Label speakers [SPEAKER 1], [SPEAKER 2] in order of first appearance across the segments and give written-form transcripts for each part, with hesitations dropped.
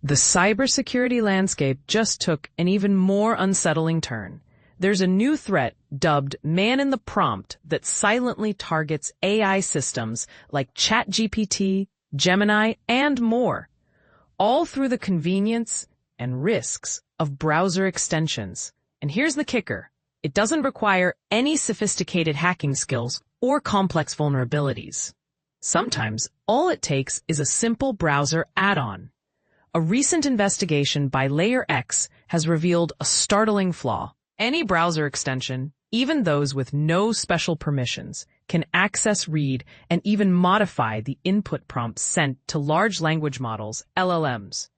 [SPEAKER 1] The cybersecurity landscape just took an even more unsettling turn. There's a new threat dubbed man in the prompt that silently targets AI systems like ChatGPT, Gemini, and more, all through the convenience and risks of browser extensions. And here's the kicker. It doesn't require any sophisticated hacking skills or complex vulnerabilities. Sometimes all it takes is a simple browser add-on. A recent investigation by Layer X has revealed a startling flaw. Any browser extension, even those with no special permissions, can access, read, and even modify the input prompts sent to large language models, LLMs.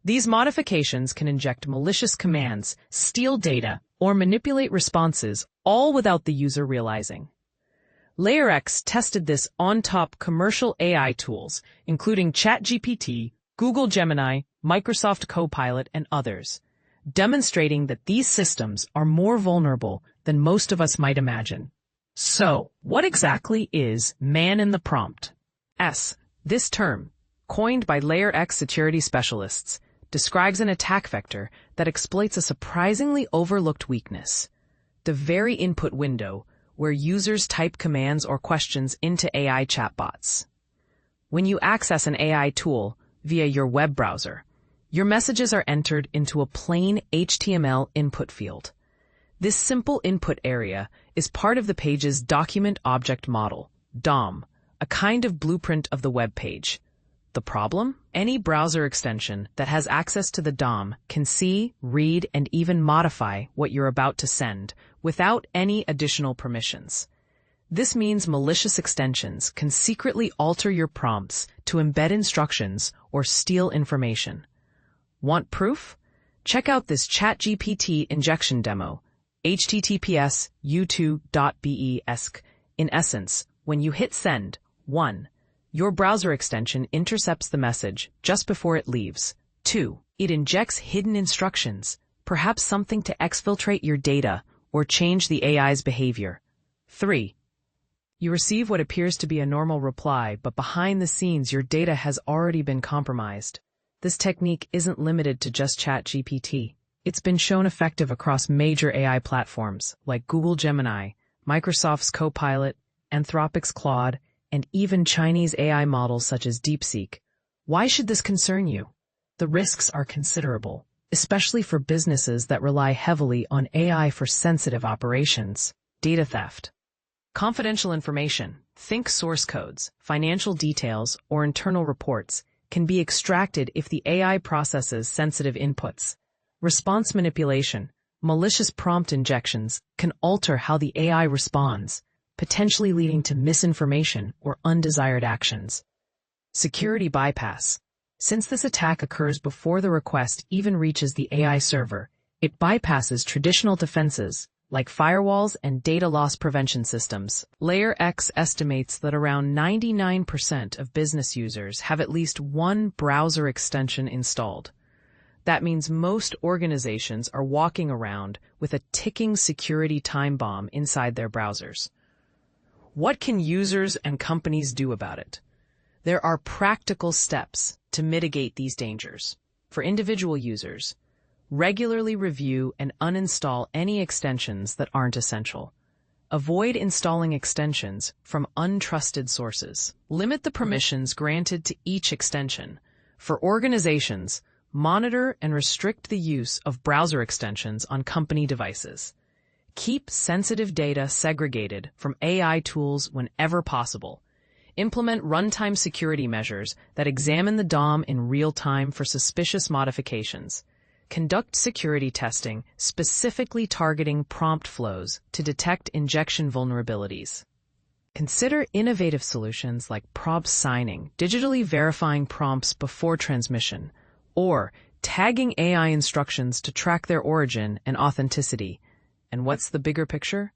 [SPEAKER 1] These modifications can inject malicious commands, steal data, or manipulate responses, all without the user realizing. Layer X tested this on top commercial AI tools, including ChatGPT, Google Gemini, Microsoft Copilot, and others, demonstrating that these systems are more vulnerable than most of us might imagine. So, what exactly is man in the prompt? This term, coined by Layer X security specialists, describes an attack vector that exploits a surprisingly overlooked weakness: the very input window where users type commands or questions into AI chatbots. When you access an AI tool via your web browser, your messages are entered into a plain HTML input field. This simple input area is part of the page's Document Object Model, DOM, a kind of blueprint of the web page. The problem? Any browser extension that has access to the DOM can see, read, and even modify what you're about to send without any additional permissions. This means malicious extensions can secretly alter your prompts to embed instructions or steal information. Want proof? Check out this ChatGPT injection demo, https://u2.be/. In essence, when you hit send, 1. Your browser extension intercepts the message just before it leaves. 2. It injects hidden instructions, perhaps something to exfiltrate your data or change the AI's behavior. 3. You receive what appears to be a normal reply, but behind the scenes your data has already been compromised. This technique isn't limited to just ChatGPT. It's been shown effective across major AI platforms like Google Gemini, Microsoft's Copilot, Anthropic's Claude, and even Chinese AI models such as DeepSeek. Why should this concern you? The risks are considerable, especially for businesses that rely heavily on AI for sensitive operations. Data theft. Confidential information, think source codes, financial details, or internal reports, can be extracted if the AI processes sensitive inputs. Response manipulation, malicious prompt injections, can alter how the AI responds, potentially leading to misinformation or undesired actions. Security bypass. Since this attack occurs before the request even reaches the AI server, it bypasses traditional defenses like firewalls and data loss prevention systems. Layer X estimates that around 99% of business users have at least one browser extension installed. That means most organizations are walking around with a ticking security time bomb inside their browsers. What can users and companies do about it? There are practical steps to mitigate these dangers. For individual users, regularly review and uninstall any extensions that aren't essential. Avoid installing extensions from untrusted sources. Limit the permissions granted to each extension. For organizations, monitor and restrict the use of browser extensions on company devices. Keep sensitive data segregated from AI tools whenever possible. Implement runtime security measures that examine the DOM in real time for suspicious modifications. Conduct security testing specifically targeting prompt flows to detect injection vulnerabilities. Consider innovative solutions like prompt signing, digitally verifying prompts before transmission, or tagging AI instructions to track their origin and authenticity. And what's the bigger picture?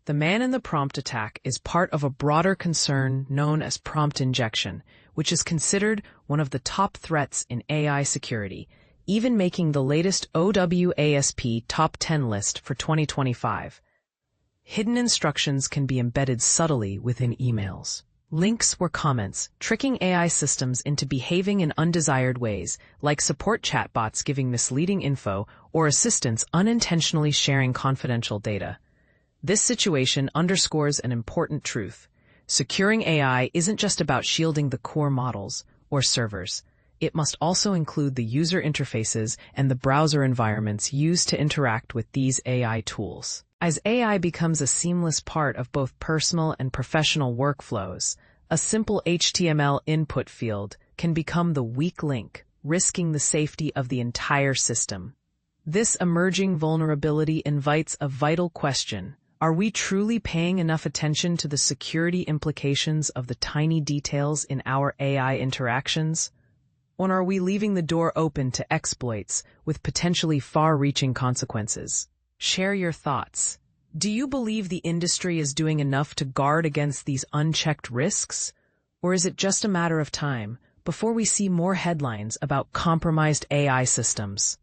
[SPEAKER 1] The man in the prompt attack is part of a broader concern known as prompt injection, which is considered one of the top threats in AI security, even making the latest OWASP Top 10 list for 2025. Hidden instructions can be embedded subtly within emails, Links were comments, tricking AI systems into behaving in undesired ways, like support chatbots giving misleading info or assistants unintentionally sharing confidential data. This situation underscores an important truth. Securing AI isn't just about shielding the core models or servers. It must also include the user interfaces and the browser environments used to interact with these AI tools. As AI becomes a seamless part of both personal and professional workflows, a simple HTML input field can become the weak link, risking the safety of the entire system. This emerging vulnerability invites a vital question. Are we truly paying enough attention to the security implications of the tiny details in our AI interactions? Or are we leaving the door open to exploits with potentially far-reaching consequences? Share your thoughts. Do you believe the industry is doing enough to guard against these unchecked risks? Or is it just a matter of time before we see more headlines about compromised AI systems?